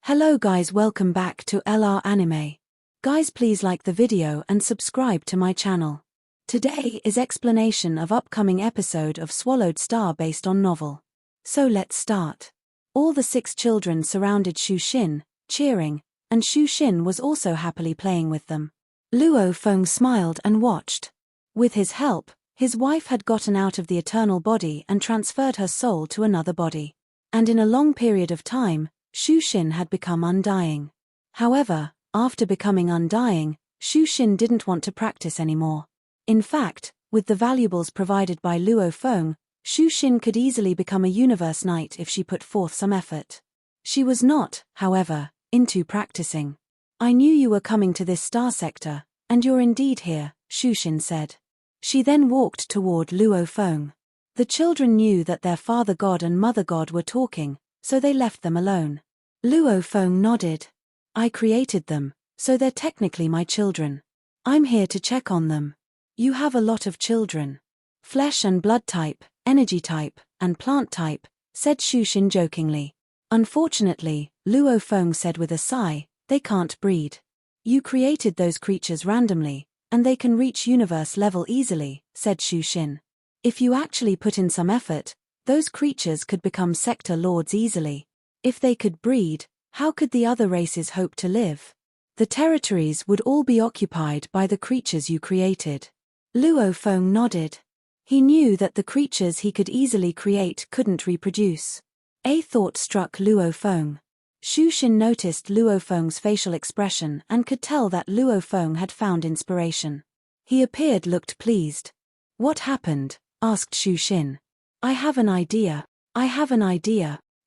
Hello guys, welcome back to LR Anime. Guys, please like the video and subscribe to my channel. Today is explanation of upcoming episode of Swallowed Star based on novel. So let's start. All the 6 children surrounded Shu Xin, cheering, and Shu Xin was also happily playing with them. Luo Feng smiled and watched. With his help, his wife had gotten out of the eternal body and transferred her soul to another body. And in a long period of time, Shu Xin had become undying. However, after becoming undying, Shu Xin didn't want to practice anymore. In fact, with the valuables provided by Luo Feng, Shu Xin could easily become a universe knight if she put forth some effort. She was not, however, into practicing. "I knew you were coming to this star sector, and you're indeed here," Shu Xin said. She then walked toward Luo Feng. The children knew that their father god and mother god were talking, so they left them alone. Luo Feng nodded. "I created them, so they're technically my children. I'm here to check on them." "You have a lot of children. Flesh and blood type, energy type, and plant type," said Shu Xin jokingly. "Unfortunately," Luo Feng said with a sigh, "they can't breed. You created those creatures randomly, and they can reach universe level easily," said Shu Xin. "If you actually put in some effort, those creatures could become sector lords easily. If they could breed, how could the other races hope to live? The territories would all be occupied by the creatures you created." Luo Feng nodded. He knew that the creatures he could easily create couldn't reproduce. A thought struck Luo Feng. Shu Xin noticed Luo Feng's facial expression and could tell that Luo Feng had found inspiration. He looked pleased. "What happened?" asked Shu Xin. "I have an idea.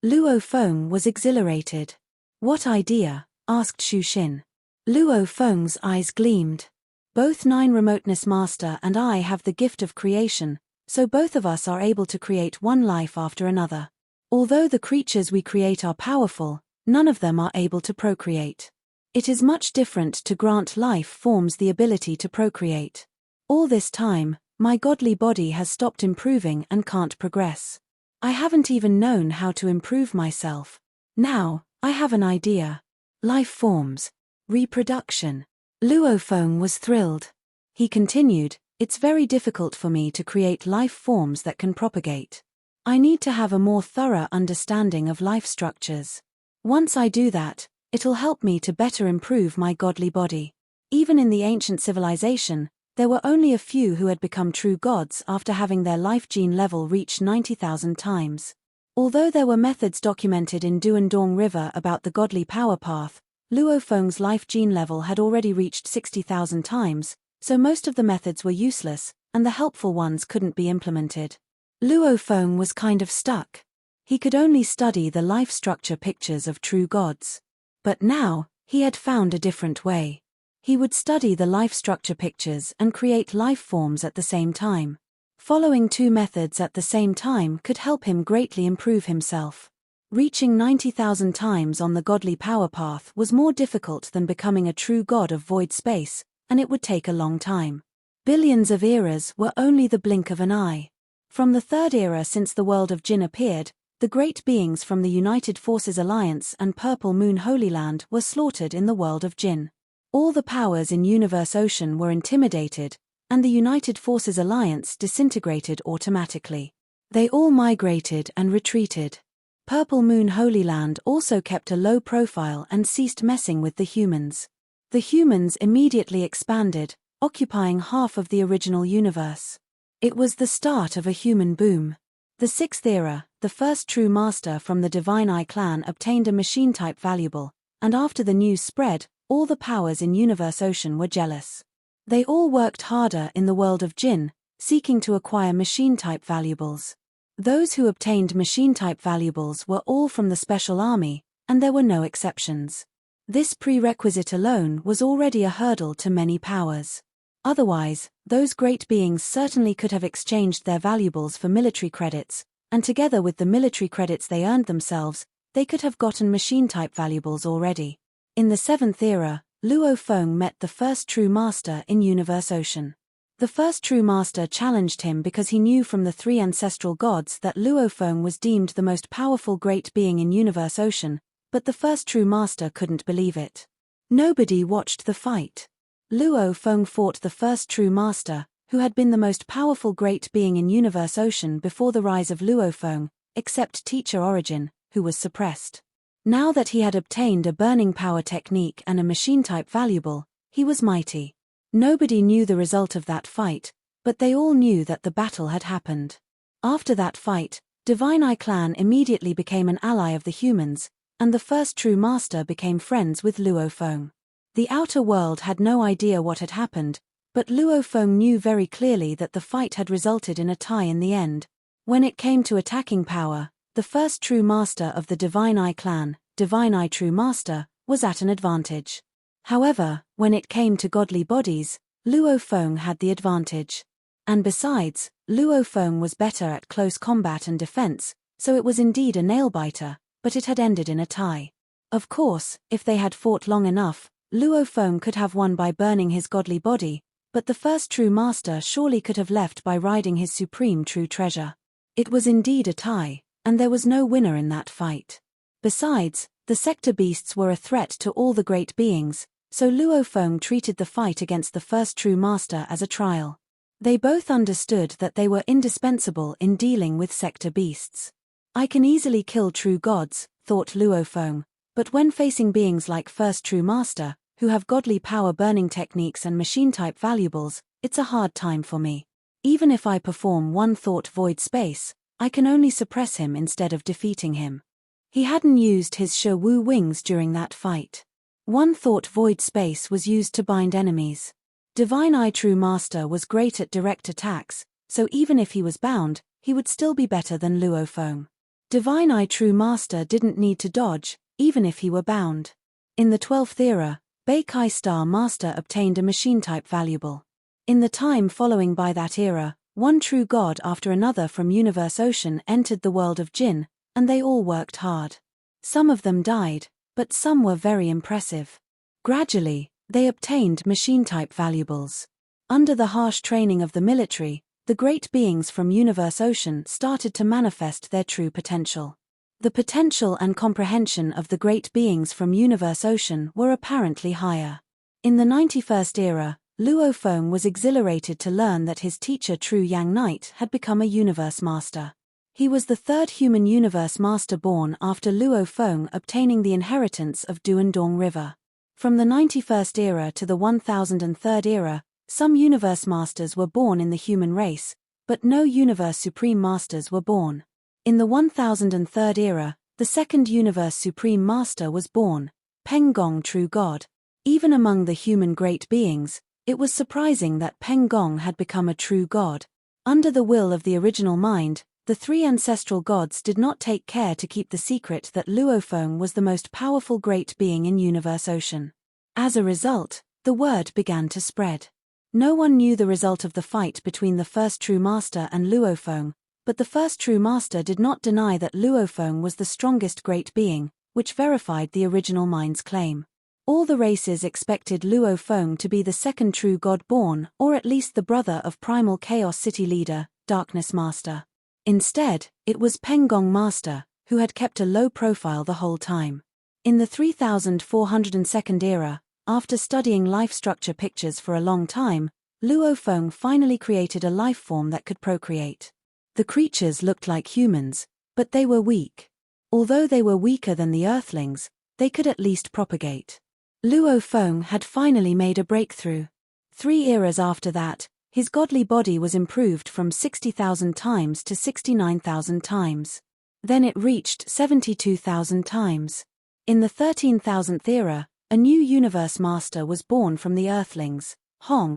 Luo Feng was exhilarated. "What idea?" asked Shu Xin. Luo Feng's eyes gleamed. "Both 9 Remoteness Master and I have the gift of creation, so both of us are able to create one life after another. Although the creatures we create are powerful, none of them are able to procreate. It is much different to grant life forms the ability to procreate. All this time, my godly body has stopped improving and can't progress. I haven't even known how to improve myself. Now, I have an idea. Life forms. Reproduction." Luo Feng was thrilled. He continued, "It's very difficult for me to create life forms that can propagate. I need to have a more thorough understanding of life structures. Once I do that, it'll help me to better improve my godly body." Even in the ancient civilization, there were only a few who had become true gods after having their life gene level reach 90,000 times. Although there were methods documented in Duandong River about the godly power path, Luo Feng's life gene level had already reached 60,000 times, so most of the methods were useless, and the helpful ones couldn't be implemented. Luo Feng was kind of stuck. He could only study the life structure pictures of true gods. But now, he had found a different way. He would study the life structure pictures and create life forms at the same time. Following 2 methods at the same time could help him greatly improve himself. Reaching 90,000 times on the godly power path was more difficult than becoming a true god of void space, and it would take a long time. Billions of eras were only the blink of an eye. From the 3rd era since the world of Jin appeared, the great beings from the United Forces Alliance and Purple Moon Holy Land were slaughtered in the world of Jin. All the powers in Universe Ocean were intimidated, and the United Forces Alliance disintegrated automatically. They all migrated and retreated. Purple Moon Holy Land also kept a low profile and ceased messing with the humans. The humans immediately expanded, occupying half of the original universe. It was the start of a human boom. The 6th era, the first true master from the Divine Eye clan obtained a machine-type valuable, and after the news spread, all the powers in Universe Ocean were jealous. They all worked harder in the world of Jin, seeking to acquire machine-type valuables. Those who obtained machine-type valuables were all from the Special Army, and there were no exceptions. This prerequisite alone was already a hurdle to many powers. Otherwise, those great beings certainly could have exchanged their valuables for military credits, and together with the military credits they earned themselves, they could have gotten machine-type valuables already. In the 7th era, Luo Feng met the first true master in Universe Ocean. The first true master challenged him because he knew from the 3 ancestral gods that Luo Feng was deemed the most powerful great being in Universe Ocean, but the first true master couldn't believe it. Nobody watched the fight. Luo Feng fought the first true master, who had been the most powerful great being in Universe Ocean before the rise of Luo Feng, except Teacher Origin, who was suppressed. Now that he had obtained a burning power technique and a machine-type valuable, he was mighty. Nobody knew the result of that fight, but they all knew that the battle had happened. After that fight, Divine Eye Clan immediately became an ally of the humans, and the first true master became friends with Luo Feng. The outer world had no idea what had happened, but Luo Feng knew very clearly that the fight had resulted in a tie in the end. When it came to attacking power, the first true master of the Divine Eye Clan, Divine Eye True Master, was at an advantage. However, when it came to godly bodies, Luo Feng had the advantage. And besides, Luo Feng was better at close combat and defense, so it was indeed a nail-biter, but it had ended in a tie. Of course, if they had fought long enough, Luo Feng could have won by burning his godly body, but the first true master surely could have left by riding his supreme true treasure. It was indeed a tie, and there was no winner in that fight. Besides, the sector beasts were a threat to all the great beings, so Luo Feng treated the fight against the first true master as a trial. They both understood that they were indispensable in dealing with sector beasts. I can easily kill true gods, thought Luo Feng, but when facing beings like first true master, who have godly power burning techniques and machine-type valuables, it's a hard time for me. Even if I perform one thought void space, I can only suppress him instead of defeating him. He hadn't used his Shi Wu wings during that fight. One thought void space was used to bind enemies. Divine Eye True Master was great at direct attacks, so even if he was bound, he would still be better than Luo Feng. Divine Eye True Master didn't need to dodge, even if he were bound. In the 12th era, Beikai Star Master obtained a machine-type valuable. In the time following by that era, one true god after another from Universe Ocean entered the world of Jin, and they all worked hard. Some of them died, but some were very impressive. Gradually, they obtained machine-type valuables. Under the harsh training of the military, the great beings from Universe Ocean started to manifest their true potential. The potential and comprehension of the great beings from Universe Ocean were apparently higher. In the 91st era, Luo Feng was exhilarated to learn that his teacher True Yang Knight had become a Universe Master. He was the third human Universe Master born after Luo Feng obtaining the inheritance of Duandong River. From the 91st era to the 1003rd era, some Universe Masters were born in the human race, but no Universe Supreme Masters were born. In the 1003rd era, the second Universe Supreme Master was born, Peng Gong True God. Even among the human great beings, it was surprising that Peng Gong had become a true god. Under the will of the original mind, the three ancestral gods did not take care to keep the secret that Luo Feng was the most powerful great being in Universe Ocean. As a result, the word began to spread. No one knew the result of the fight between the first true master and Luo Feng, but the first true master did not deny that Luo Feng was the strongest great being, which verified the original mind's claim. All the races expected Luo Feng to be the second true god born, or at least the brother of Primal Chaos City leader, Darkness Master. Instead, it was Peng Gong Master, who had kept a low profile the whole time. In the 3402nd era, after studying life structure pictures for a long time, Luo Feng finally created a life form that could procreate. The creatures looked like humans, but they were weak. Although they were weaker than the Earthlings, they could at least propagate. Luo Feng had finally made a breakthrough. 3 eras after that, his godly body was improved from 60,000 times to 69,000 times. Then it reached 72,000 times. In the 13,000th era, a new Universe Master was born from the Earthlings. Hong,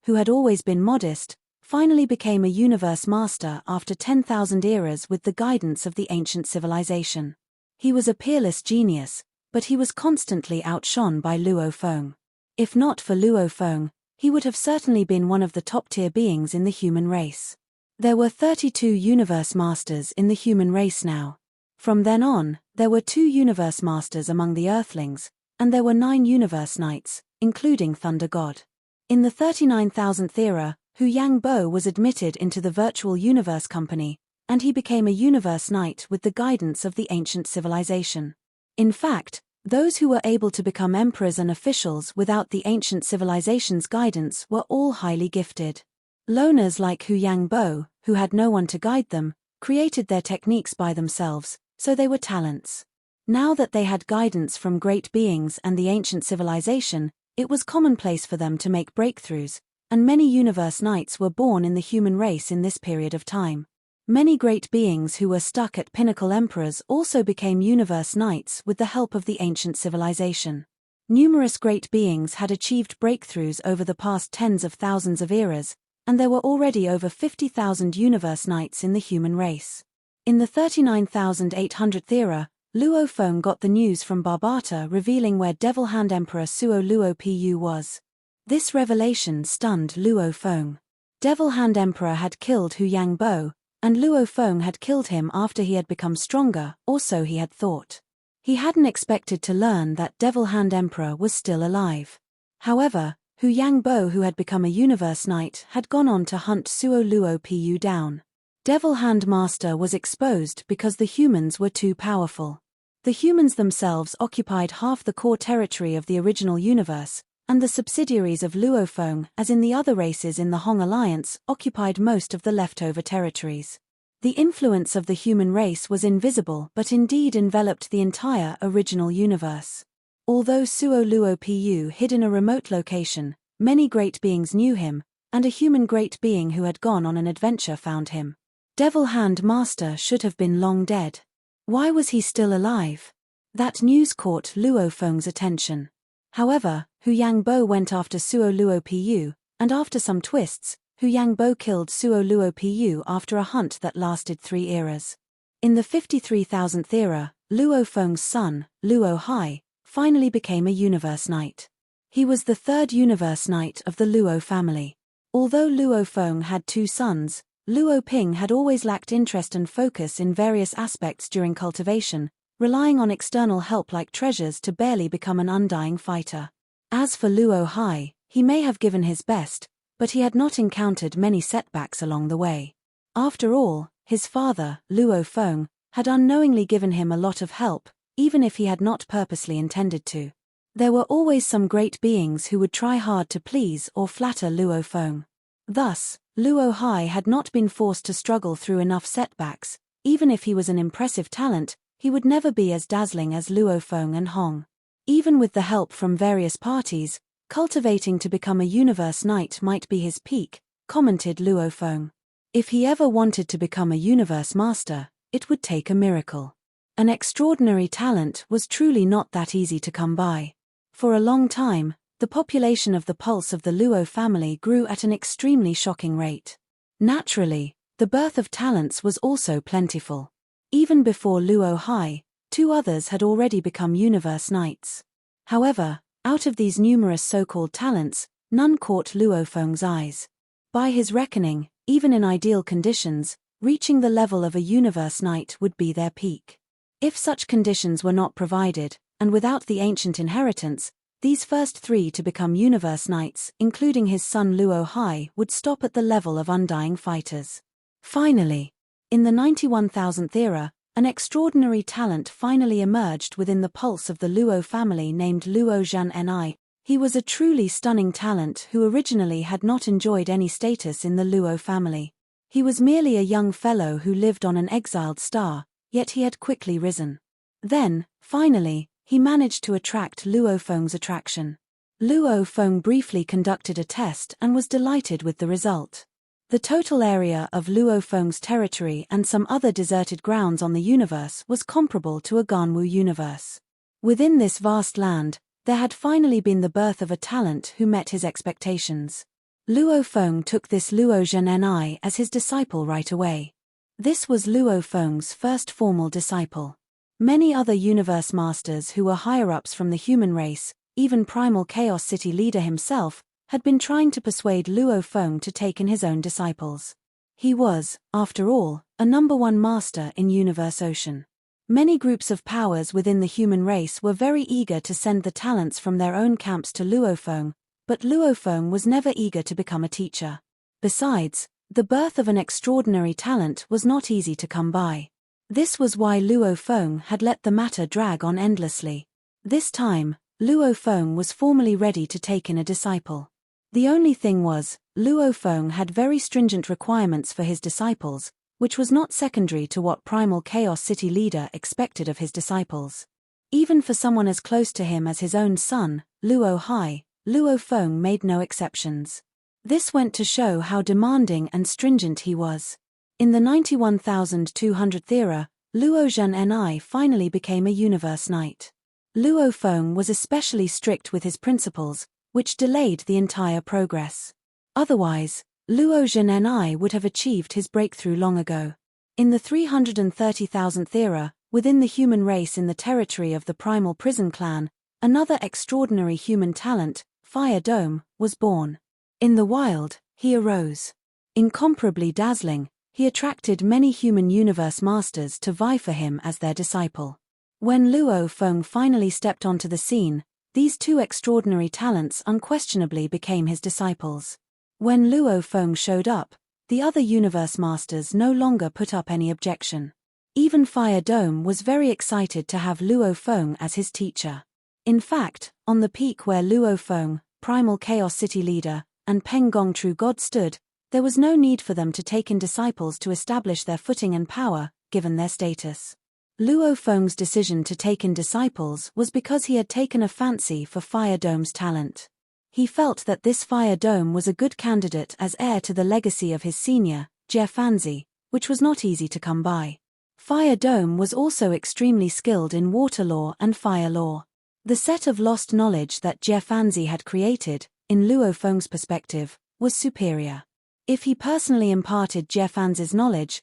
who had always been modest, finally became a Universe Master after 10,000 eras with the guidance of the ancient civilization. He was a peerless genius, but he was constantly outshone by Luo Feng. If not for Luo Feng, he would have certainly been one of the top-tier beings in the human race. There were 32 Universe Masters in the human race now. From then on, there were 2 Universe Masters among the Earthlings, and there were 9 Universe Knights, including Thunder God. In the 39,000th era, Hu Yang Bo was admitted into the Virtual Universe Company, and he became a Universe Knight with the guidance of the ancient civilization. In fact, those who were able to become emperors and officials without the ancient civilization's guidance were all highly gifted. Loners like Hu Yangbo, who had no one to guide them, created their techniques by themselves, so they were talents. Now that they had guidance from great beings and the ancient civilization, it was commonplace for them to make breakthroughs, and many universe knights were born in the human race in this period of time. Many great beings who were stuck at pinnacle emperors also became universe knights with the help of the ancient civilization. Numerous great beings had achieved breakthroughs over the past tens of thousands of eras, and there were already over 50,000 universe knights in the human race. In the 39,800th era, Luo Feng got the news from Barbata revealing where Devil Hand Emperor Suo Luo Pu was. This revelation stunned Luo Feng. Devil Hand Emperor had killed Hu Yangbo, and Luo Feng had killed him after he had become stronger, or so he had thought. He hadn't expected to learn that Devil Hand Emperor was still alive. However, Hu Yangbo, who had become a universe knight, had gone on to hunt Suo Luo Pu down. Devil Hand Master was exposed because the humans were too powerful. The humans themselves occupied half the core territory of the original universe, and the subsidiaries of Luo Feng, as in the other races in the Hong Alliance, occupied most of the leftover territories. The influence of the human race was invisible but indeed enveloped the entire original universe. Although Suo Luo Pu hid in a remote location, many great beings knew him, and a human great being who had gone on an adventure found him. Devil Hand Master should have been long dead. Why was he still alive? That news caught Luo Feng's attention. However, Hu Yangbo went after Suo Luo Pu, and after some twists, Hu Yangbo killed Suo Luo Pu after a hunt that lasted 3 eras. In the 53,000th era, Luo Feng's son, Luo Hai, finally became a universe knight. He was the 3rd universe knight of the Luo family. Although Luo Feng had 2 sons, Luo Ping had always lacked interest and focus in various aspects during cultivation, relying on external help like treasures to barely become an undying fighter. As for Luo Hai, he may have given his best, but he had not encountered many setbacks along the way. After all, his father, Luo Feng, had unknowingly given him a lot of help, even if he had not purposely intended to. There were always some great beings who would try hard to please or flatter Luo Feng. Thus, Luo Hai had not been forced to struggle through enough setbacks. Even if he was an impressive talent, he would never be as dazzling as Luo Feng and Hong. Even with the help from various parties, cultivating to become a universe knight might be his peak, commented Luo Feng. If he ever wanted to become a universe master, it would take a miracle. An extraordinary talent was truly not that easy to come by. For a long time, the population of the pulse of the Luo family grew at an extremely shocking rate. Naturally, the birth of talents was also plentiful. Even before Luo Hai, 2 others had already become universe knights. However, out of these numerous so-called talents, none caught Luo Feng's eyes. By his reckoning, even in ideal conditions, reaching the level of a universe knight would be their peak. If such conditions were not provided, and without the ancient inheritance, these first 3 to become universe knights, including his son Luo Hai, would stop at the level of undying fighters. Finally, in the 91,000th era, an extraordinary talent finally emerged within the pulse of the Luo family named Luo Zhanni. He was a truly stunning talent who originally had not enjoyed any status in the Luo family. He was merely a young fellow who lived on an exiled star, yet he had quickly risen. Then, finally, he managed to attract Luo Feng's attraction. Luo Feng briefly conducted a test and was delighted with the result. The total area of Luo Feng's territory and some other deserted grounds on the universe was comparable to a Ganwu universe. Within this vast land, there had finally been the birth of a talent who met his expectations. Luo Feng took this Luo Zhanni as his disciple right away. This was Luo Feng's first formal disciple. Many other universe masters who were higher-ups from the human race, even Primal Chaos City leader himself, had been trying to persuade Luo Feng to take in his own disciples. He was, after all, a #1 master in Universe Ocean. Many groups of powers within the human race were very eager to send the talents from their own camps to Luo Feng, but Luo Feng was never eager to become a teacher. Besides, the birth of an extraordinary talent was not easy to come by. This was why Luo Feng had let the matter drag on endlessly. This time, Luo Feng was formally ready to take in a disciple. The only thing was, Luo Feng had very stringent requirements for his disciples, which was not secondary to what Primal Chaos City leader expected of his disciples. Even for someone as close to him as his own son, Luo Hai, Luo Feng made no exceptions. This went to show how demanding and stringent he was. In the 91,200th era, Luo Zhenni finally became a Universe Knight. Luo Feng was especially strict with his principles, which delayed the entire progress. Otherwise, Luo Zhenni would have achieved his breakthrough long ago. In the 330,000th era, within the human race in the territory of the Primal Prison Clan, another extraordinary human talent, Fire Dome, was born. In the wild, he arose. Incomparably dazzling, he attracted many human universe masters to vie for him as their disciple. When Luo Feng finally stepped onto the scene, these two extraordinary talents unquestionably became his disciples. When Luo Feng showed up, the other universe masters no longer put up any objection. Even Fire Dome was very excited to have Luo Feng as his teacher. In fact, on the peak where Luo Feng, Primal Chaos City leader, and Peng Gong True God stood, there was no need for them to take in disciples to establish their footing and power, given their status. Luo Feng's decision to take in disciples was because he had taken a fancy for Fire Dome's talent. He felt that this Fire Dome was a good candidate as heir to the legacy of his senior, Jie Fanzi, which was not easy to come by. Fire Dome was also extremely skilled in water law and fire law. The set of lost knowledge that Jie Fanzi had created, in Luo Feng's perspective, was superior. If he personally imparted Jie Fanzi's knowledge,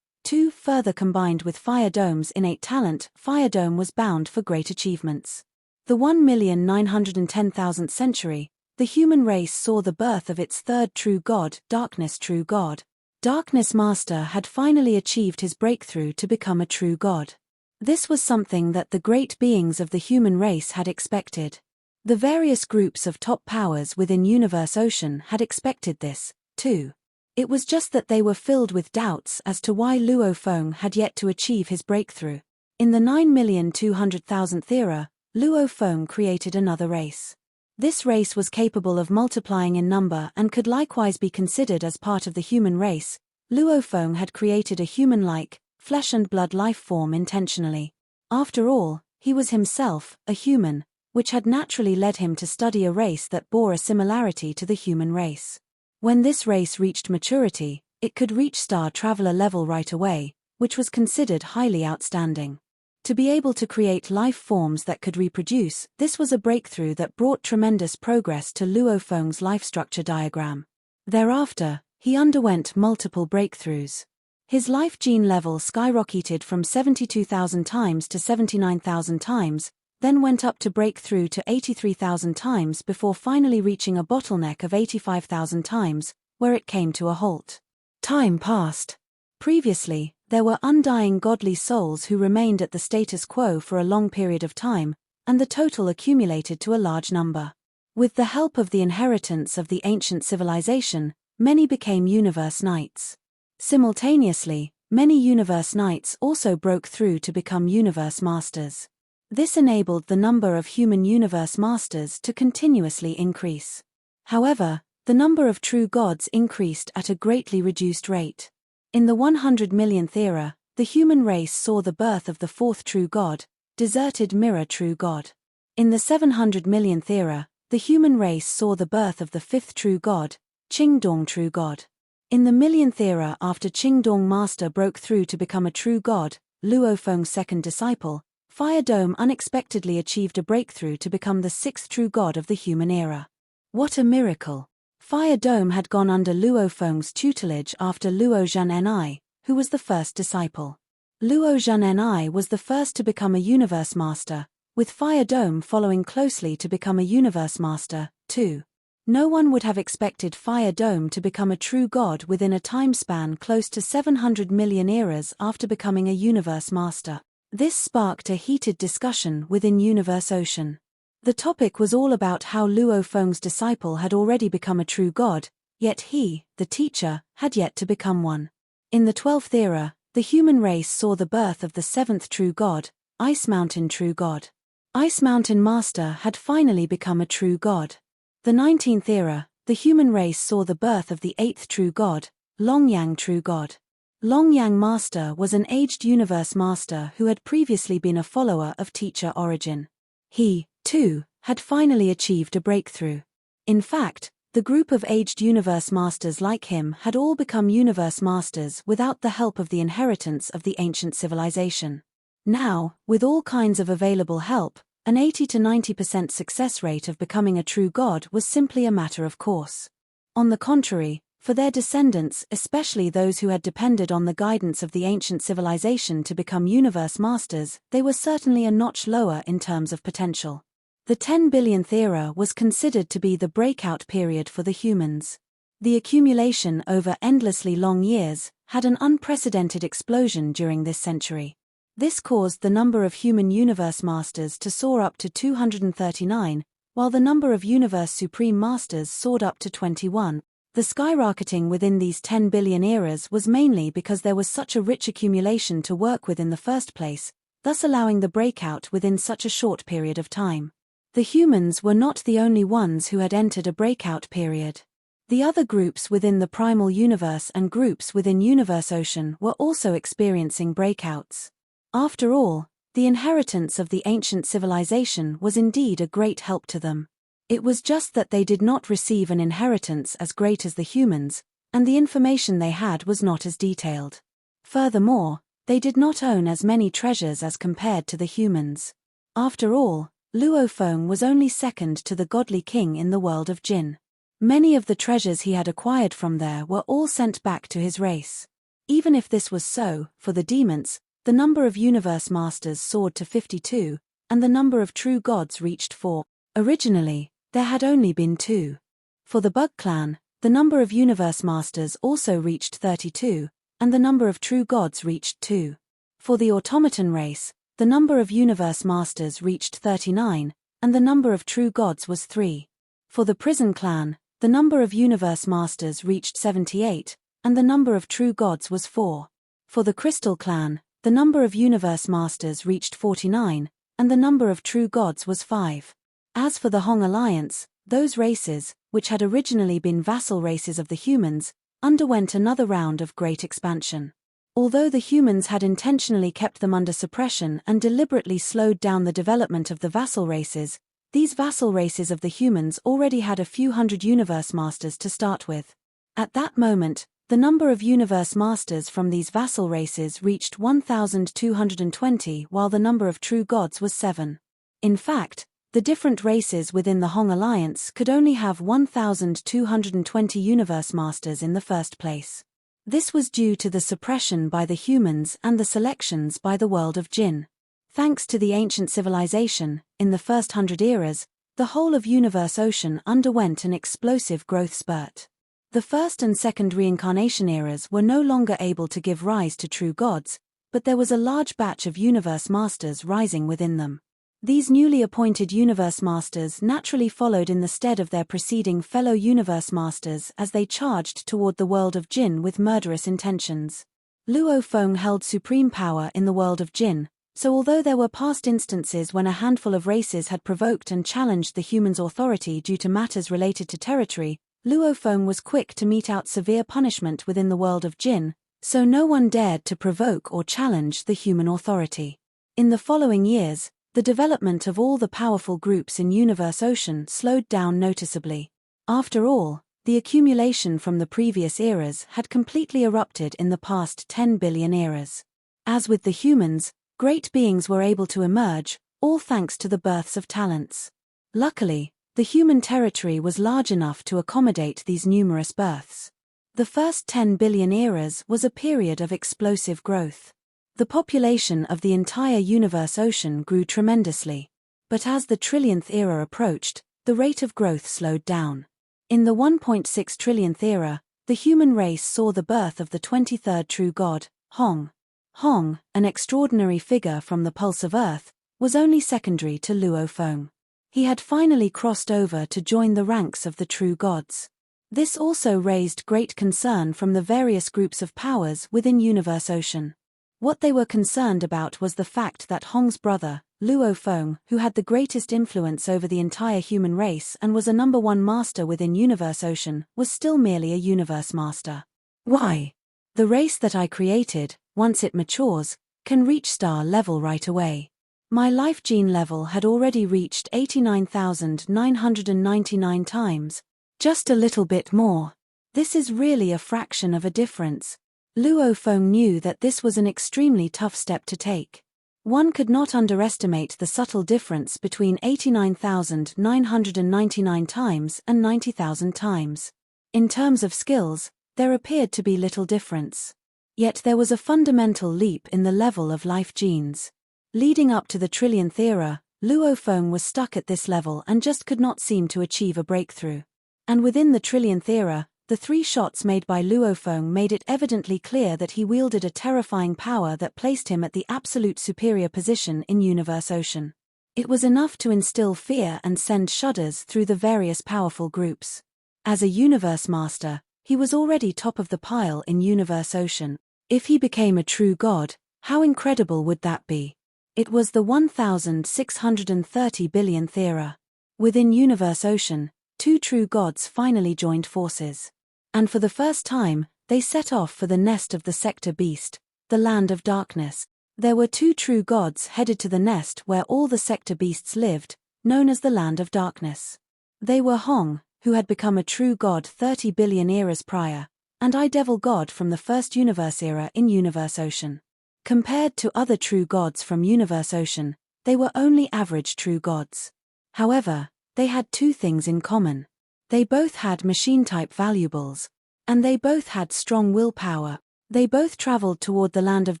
further combined with Fire Dome's innate talent, Fire Dome was bound for great achievements. The 1,910,000th century, the human race saw the birth of its third true god, Darkness True God. Darkness Master had finally achieved his breakthrough to become a true god. This was something that the great beings of the human race had expected. The various groups of top powers within Universe Ocean had expected this, too. It was just that they were filled with doubts as to why Luo Feng had yet to achieve his breakthrough. In the 9,200,000th era, Luo Feng created another race. This race was capable of multiplying in number and could likewise be considered as part of the human race. Luo Feng had created a human-like, flesh and blood life form intentionally. After all, he was himself a human, which had naturally led him to study a race that bore a similarity to the human race. When this race reached maturity, it could reach Star Traveler level right away, which was considered highly outstanding. To be able to create life forms that could reproduce, this was a breakthrough that brought tremendous progress to Luo Feng's life structure diagram. Thereafter, he underwent multiple breakthroughs. His life gene level skyrocketed from 72,000 times to 79,000 times, then went up to breakthrough to 83,000 times before finally reaching a bottleneck of 85,000 times, where it came to a halt. Time passed. Previously, there were undying godly souls who remained at the status quo for a long period of time, and the total accumulated to a large number. With the help of the inheritance of the ancient civilization, many became Universe Knights. Simultaneously, many Universe Knights also broke through to become Universe Masters. This enabled the number of human Universe Masters to continuously increase. However, the number of true gods increased at a greatly reduced rate. In the 100 millionth era, the human race saw the birth of the fourth true god, Deserted Mirror True God. In the 700 millionth era, the human race saw the birth of the fifth true god, Qingdong True God. In the millionth era after Qingdong Master broke through to become a true god, Luo Feng's second disciple, Fire Dome unexpectedly achieved a breakthrough to become the sixth true god of the human era. What a miracle! Fire Dome had gone under Luo Feng's tutelage after Luo Zhenni, who was the first disciple. Luo Zhenni was the first to become a Universe Master, with Fire Dome following closely to become a Universe Master, too. No one would have expected Fire Dome to become a true god within a time span close to 700 million eras after becoming a Universe Master. This sparked a heated discussion within Universe Ocean. The topic was all about how Luo Feng's disciple had already become a true god, yet he, the teacher, had yet to become one. In the 12th era, the human race saw the birth of the seventh true god, Ice Mountain true god. Ice Mountain Master had finally become a true god. The 19th era, the human race saw the birth of the eighth true god, Longyang true god. Longyang Master was an aged universe master who had previously been a follower of Teacher Origin. He, too, had finally achieved a breakthrough. In fact, the group of aged universe masters like him had all become universe masters without the help of the inheritance of the ancient civilization. Now, with all kinds of available help, an 80 to 90% success rate of becoming a true god was simply a matter of course. On the contrary, for their descendants, especially those who had depended on the guidance of the ancient civilization to become universe masters, they were certainly a notch lower in terms of potential. The 10 billionth era was considered to be the breakout period for the humans. The accumulation over endlessly long years had an unprecedented explosion during this century. This caused the number of human universe masters to soar up to 239, while the number of universe supreme masters soared up to 21. The skyrocketing within these 10 billion eras was mainly because there was such a rich accumulation to work with in the first place, thus allowing the breakout within such a short period of time. The humans were not the only ones who had entered a breakout period. The other groups within the primal universe and groups within Universe Ocean were also experiencing breakouts. After all, the inheritance of the ancient civilization was indeed a great help to them. It was just that they did not receive an inheritance as great as the humans, and the information they had was not as detailed. Furthermore, they did not own as many treasures as compared to the humans. After all, Luofeng was only second to the godly king in the world of Jin. Many of the treasures he had acquired from there were all sent back to his race. Even if this was so, for the demons, the number of universe masters soared to 52, and the number of true gods reached 4. Originally, there had only been 2. For the Bug clan, the number of universe masters also reached 32, and the number of true gods reached 2. For the automaton race, the number of universe masters reached 39, and the number of true gods was 3. For the Prison clan, the number of universe masters reached 78, and the number of true gods was 4. For the Crystal clan, the number of universe masters reached 49, and the number of true gods was 5. As for the Hong Alliance, those races, which had originally been vassal races of the humans, underwent another round of great expansion. Although the humans had intentionally kept them under suppression and deliberately slowed down the development of the vassal races, these vassal races of the humans already had a few hundred universe masters to start with. At that moment, the number of universe masters from these vassal races reached 1,220, while the number of true gods was 7. In fact, the different races within the Hong Alliance could only have 1,220 universe masters in the first place. This was due to the suppression by the humans and the selections by the world of Jin. Thanks to the ancient civilization, in the first 100 eras, the whole of Universe Ocean underwent an explosive growth spurt. The first and second reincarnation eras were no longer able to give rise to true gods, but there was a large batch of universe masters rising within them. These newly appointed universe masters naturally followed in the stead of their preceding fellow universe masters as they charged toward the world of Jin with murderous intentions. Luofeng held supreme power in the world of Jin, so although there were past instances when a handful of races had provoked and challenged the humans' authority due to matters related to territory, Luofeng was quick to mete out severe punishment within the world of Jin, so no one dared to provoke or challenge the human authority. In the following years, the development of all the powerful groups in Universe Ocean slowed down noticeably. After all, the accumulation from the previous eras had completely erupted in the past 10 billion eras. As with the humans, great beings were able to emerge, all thanks to the births of talents. Luckily, the human territory was large enough to accommodate these numerous births. The first 10 billion eras was a period of explosive growth. The population of the entire Universe Ocean grew tremendously. But as the trillionth era approached, the rate of growth slowed down. In the 1.6 trillionth era, the human race saw the birth of the 23rd true god, Hong. Hong, an extraordinary figure from the pulse of Earth, was only secondary to Luofeng. He had finally crossed over to join the ranks of the true gods. This also raised great concern from the various groups of powers within Universe Ocean. What they were concerned about was the fact that Hong's brother, Luo Feng, who had the greatest influence over the entire human race and was a #1 master within Universe Ocean, was still merely a universe master. Why? The race that I created, once it matures, can reach star level right away. My life gene level had already reached 89,999 times. Just a little bit more. This is really a fraction of a difference. Luo Feng knew that this was an extremely tough step to take. One could not underestimate the subtle difference between 89,999 times and 90,000 times. In terms of skills, there appeared to be little difference. Yet there was a fundamental leap in the level of life genes. Leading up to the trillionth era, Luo Feng was stuck at this level and just could not seem to achieve a breakthrough. And within the trillionth era, the 3 shots made by Luo Feng made it evidently clear that he wielded a terrifying power that placed him at the absolute superior position in Universe Ocean. It was enough to instill fear and send shudders through the various powerful groups. As a universe master, he was already top of the pile in Universe Ocean. If he became a true god, how incredible would that be? It was the 1630 billionth era. Within Universe Ocean, 2 true gods finally joined forces. And for the first time, they set off for the nest of the Sector Beast, the Land of Darkness. There were 2 true gods headed to the nest where all the Sector Beasts lived, known as the Land of Darkness. They were Hong, who had become a true god 30 billion eras prior, and I Devil God from the first universe era in Universe Ocean. Compared to other true gods from Universe Ocean, they were only average true gods. However, they had 2 things in common. They both had machine-type valuables. And they both had strong willpower. They both traveled toward the Land of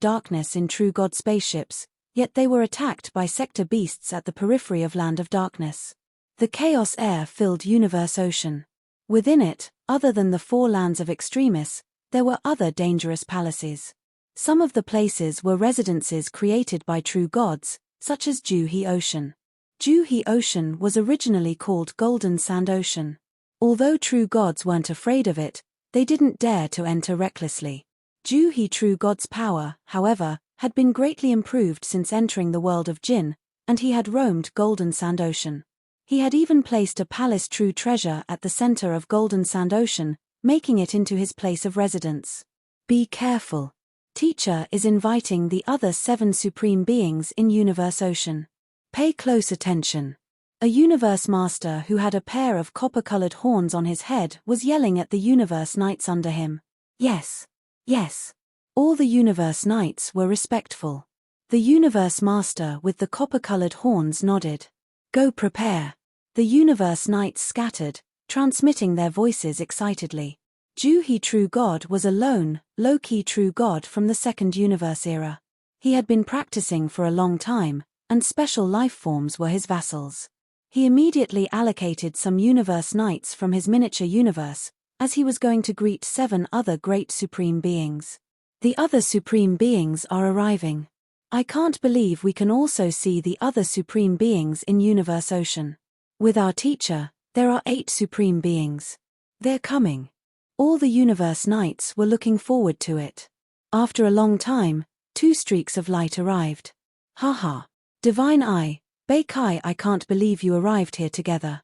Darkness in true god spaceships, yet they were attacked by sector beasts at the periphery of Land of Darkness. The chaos air filled Universe Ocean. Within it, other than the 4 lands of Extremis, there were other dangerous palaces. Some of the places were residences created by true gods, such as Juhi Ocean. Juhi Ocean was originally called Golden Sand Ocean. Although true gods weren't afraid of it, they didn't dare to enter recklessly. Juhi true god's power, however, had been greatly improved since entering the world of Jinn, and he had roamed Golden Sand Ocean. He had even placed a palace true treasure at the center of Golden Sand Ocean, making it into his place of residence. Be careful. Teacher is inviting the other 7 supreme beings in Universe Ocean. Pay close attention. A universe master who had a pair of copper-colored horns on his head was yelling at the universe knights under him. Yes. Yes. All the universe knights were respectful. The universe master with the copper-colored horns nodded. Go prepare. The universe knights scattered, transmitting their voices excitedly. Juhi True God was a lone, low-key true god from the Second Universe era. He had been practicing for a long time, and special life forms were his vassals. He immediately allocated some universe knights from his miniature universe, as he was going to greet 7 other great supreme beings. The other supreme beings are arriving. I can't believe we can also see the other supreme beings in Universe Ocean. With our teacher, there are 8 supreme beings. They're coming. All the universe knights were looking forward to it. After a long time, 2 streaks of light arrived. Haha. Divine Eye, Beikai, I can't believe you arrived here together.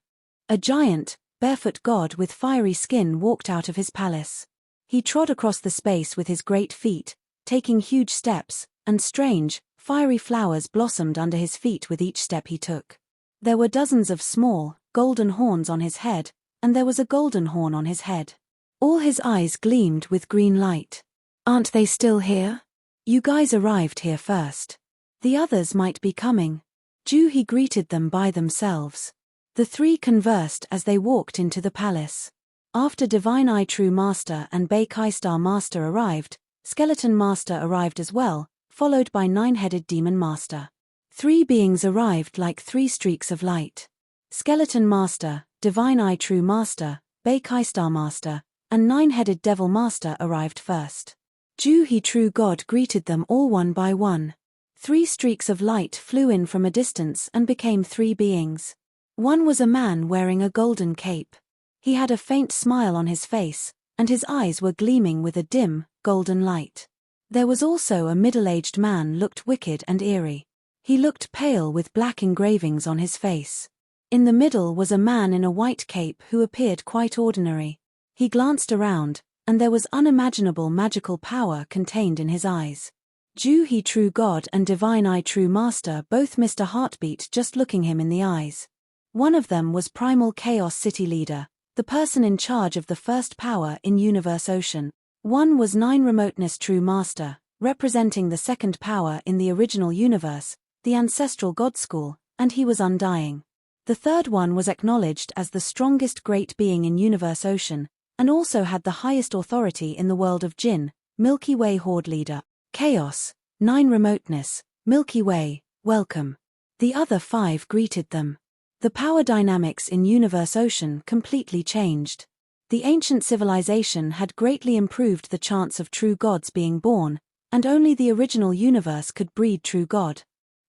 A giant, barefoot god with fiery skin walked out of his palace. He trod across the space with his great feet, taking huge steps, and strange, fiery flowers blossomed under his feet with each step he took. There were dozens of small, golden horns on his head, and there was a golden horn on his head. All his eyes gleamed with green light. Aren't they still here? You guys arrived here first. The others might be coming. Juhi greeted them by themselves. The 3 conversed as they walked into the palace. After Divine Eye True Master and Beikai Star Master arrived, Skeleton Master arrived as well, followed by 9-headed Demon Master. 3 beings arrived like 3 streaks of light. Skeleton Master, Divine Eye True Master, Beikai Star Master, and 9-headed Devil Master arrived first. Juhi True God greeted them all one by one. 3 streaks of light flew in from a distance and became 3 beings. One was a man wearing a golden cape. He had a faint smile on his face, and his eyes were gleaming with a dim, golden light. There was also a middle-aged man looked wicked and eerie. He looked pale with black engravings on his face. In the middle was a man in a white cape who appeared quite ordinary. He glanced around, and there was unimaginable magical power contained in his eyes. Ju He True God and Divine I True Master both missed a heartbeat just looking him in the eyes. One of them was Primal Chaos City Leader, the person in charge of the first power in Universe Ocean. One was Nine Remoteness True Master, representing the second power in the original universe, the ancestral God School, and he was undying. The third one was acknowledged as the strongest great being in Universe Ocean, and also had the highest authority in the world of Jinn, Milky Way Horde Leader. Chaos, Nine Remoteness, Milky Way, welcome. The other five greeted them. The power dynamics in Universe Ocean completely changed. The ancient civilization had greatly improved the chance of true gods being born, and only the original universe could breed true god.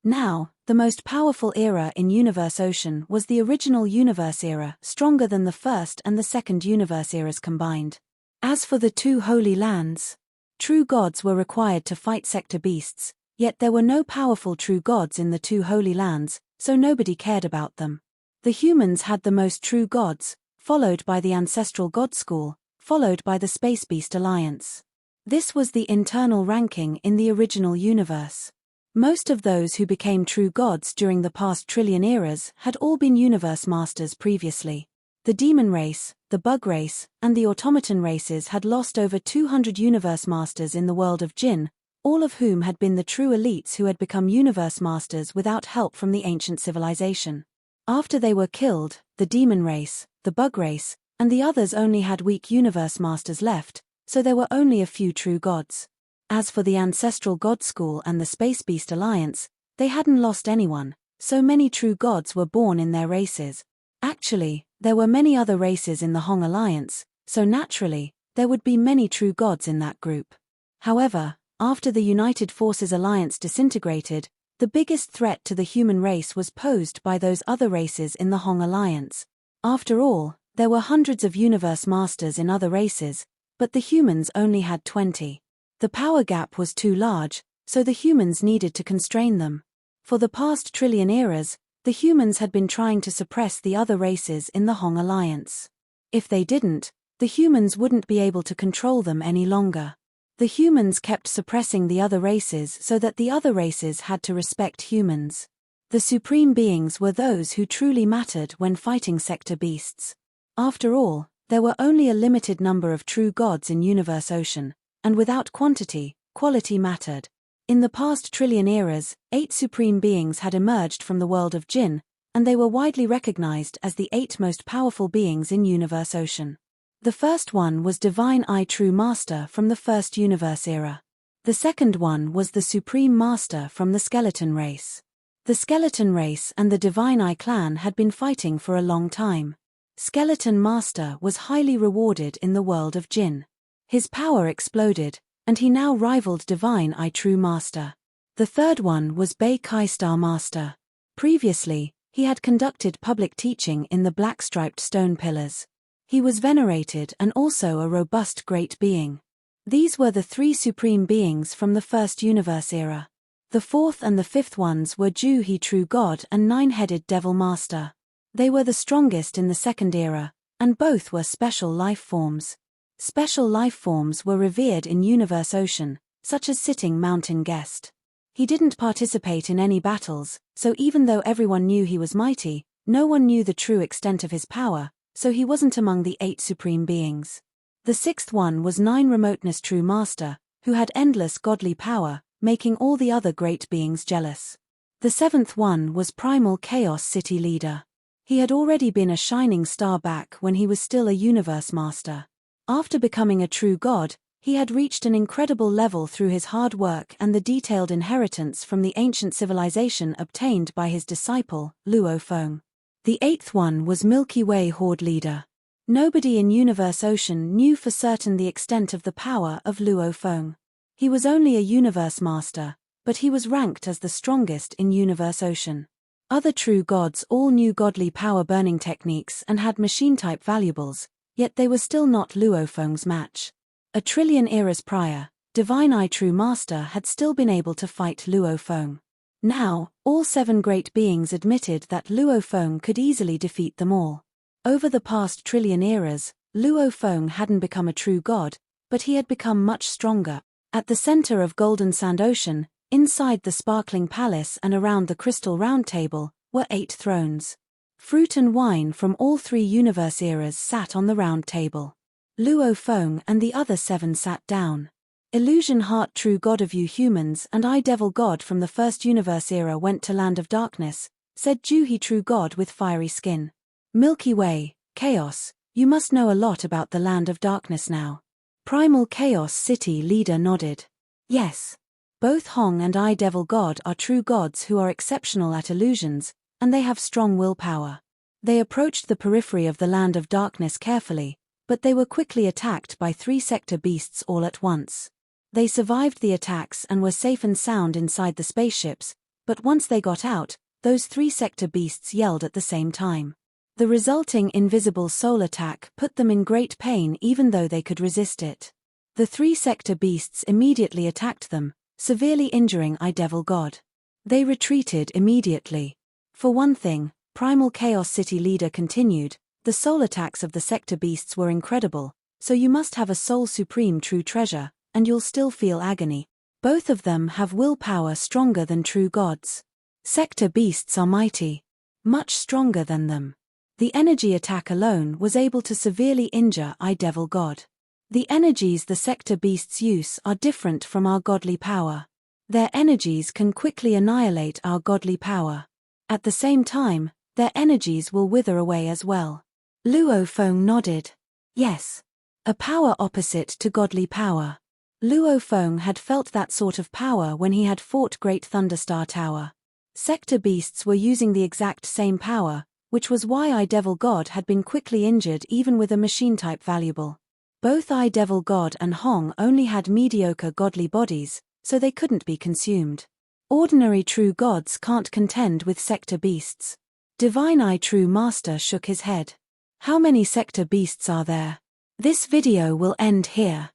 Now, the most powerful era in Universe Ocean was the original universe era, stronger than the first and the second universe eras combined. As for the two holy lands, true gods were required to fight sector beasts, yet there were no powerful true gods in the two holy lands, so nobody cared about them. The humans had the most true gods, followed by the ancestral God School, followed by the Space Beast Alliance. This was the internal ranking in the original universe. Most of those who became true gods during the past trillion eras had all been universe masters previously. The demon race, the bug race, and the automaton races had lost over 200 universe masters in the world of Jinn, all of whom had been the true elites who had become universe masters without help from the ancient civilization. After they were killed, the demon race, the bug race, and the others only had weak universe masters left, so there were only a few true gods. As for the ancestral God School and the Space Beast Alliance, they hadn't lost anyone, so many true gods were born in their races. Actually, there were many other races in the Hong Alliance, so naturally, there would be many true gods in that group. However, after the United Forces Alliance disintegrated, the biggest threat to the human race was posed by those other races in the Hong Alliance. After all, there were hundreds of universe masters in other races, but the humans only had 20. The power gap was too large, so the humans needed to constrain them. For the past trillion eras, the humans had been trying to suppress the other races in the Hong Alliance. If they didn't, the humans wouldn't be able to control them any longer. The humans kept suppressing the other races so that the other races had to respect humans. The supreme beings were those who truly mattered when fighting sector beasts. After all, there were only a limited number of true gods in Universe Ocean, and without quantity, quality mattered. In the past trillion eras, 8 supreme beings had emerged from the world of Jinn, and they were widely recognized as the 8 most powerful beings in Universe Ocean. The first one was Divine I True Master from the first universe era. The second one was the Supreme Master from the Skeleton race. The Skeleton race and the Divine I clan had been fighting for a long time. Skeleton Master was highly rewarded in the world of Jinn. His power exploded, and he now rivaled Divine I True Master. The third one was Bei Kai Star Master. Previously, he had conducted public teaching in the black-striped stone pillars. He was venerated and also a robust great being. These were the 3 supreme beings from the first universe era. The fourth and the fifth ones were Ju He True God and Nine-Headed Devil Master. They were the strongest in the second era, and both were special life forms. Special life forms were revered in Universe Ocean, such as Sitting Mountain Guest. He didn't participate in any battles, so even though everyone knew he was mighty, no one knew the true extent of his power, so he wasn't among the 8 supreme beings. The sixth one was Nine Remoteness True Master, who had endless godly power, making all the other great beings jealous. The seventh one was Primal Chaos City Leader. He had already been a shining star back when he was still a universe master. After becoming a true god, he had reached an incredible level through his hard work and the detailed inheritance from the ancient civilization obtained by his disciple, Luo Feng. The eighth one was Milky Way Horde Leader. Nobody in Universe Ocean knew for certain the extent of the power of Luo Feng. He was only a universe master, but he was ranked as the strongest in Universe Ocean. Other true gods all knew godly power burning techniques and had machine-type valuables, yet they were still not Luo Feng's match. A trillion eras prior, Divine Eye True Master had still been able to fight Luo Feng. Now, all 7 great beings admitted that Luo Feng could easily defeat them all. Over the past trillion eras, Luo Feng hadn't become a true god, but he had become much stronger. At the center of Golden Sand Ocean, inside the sparkling palace and around the crystal round table, were 8 thrones. Fruit and wine from all 3 universe eras sat on the round table. Luo Feng and the other 7 sat down. Illusion Heart True God of you humans and I Devil God from the first universe era went to Land of Darkness, said Juhi True God with fiery skin. Milky Way, Chaos, you must know a lot about the Land of Darkness now. Primal Chaos City leader nodded. Yes. Both Hong and I Devil God are true gods who are exceptional at illusions, and they have strong willpower. They approached the periphery of the Land of Darkness carefully, but they were quickly attacked by 3 sector beasts all at once. They survived the attacks and were safe and sound inside the spaceships, but once they got out, those 3 sector beasts yelled at the same time. The resulting invisible soul attack put them in great pain even though they could resist it. The 3 sector beasts immediately attacked them, severely injuring I Devil God. They retreated immediately. For one thing, Primal Chaos City leader continued, the soul attacks of the sector beasts were incredible, so you must have a soul supreme true treasure, and you'll still feel agony. Both of them have willpower stronger than true gods. Sector beasts are mighty. Much stronger than them. The energy attack alone was able to severely injure I Devil God. The energies the sector beasts use are different from our godly power. Their energies can quickly annihilate our godly power. At the same time, their energies will wither away as well. Luo Feng nodded. Yes. A power opposite to godly power. Luo Feng had felt that sort of power when he had fought Great Thunderstar Tower. Sector beasts were using the exact same power, which was why I Devil God had been quickly injured even with a machine-type valuable. Both I Devil God and Hong only had mediocre godly bodies, so they couldn't be consumed. Ordinary true gods can't contend with sector beasts. Divine Eye True Master shook his head. How many sector beasts are there? This video will end here.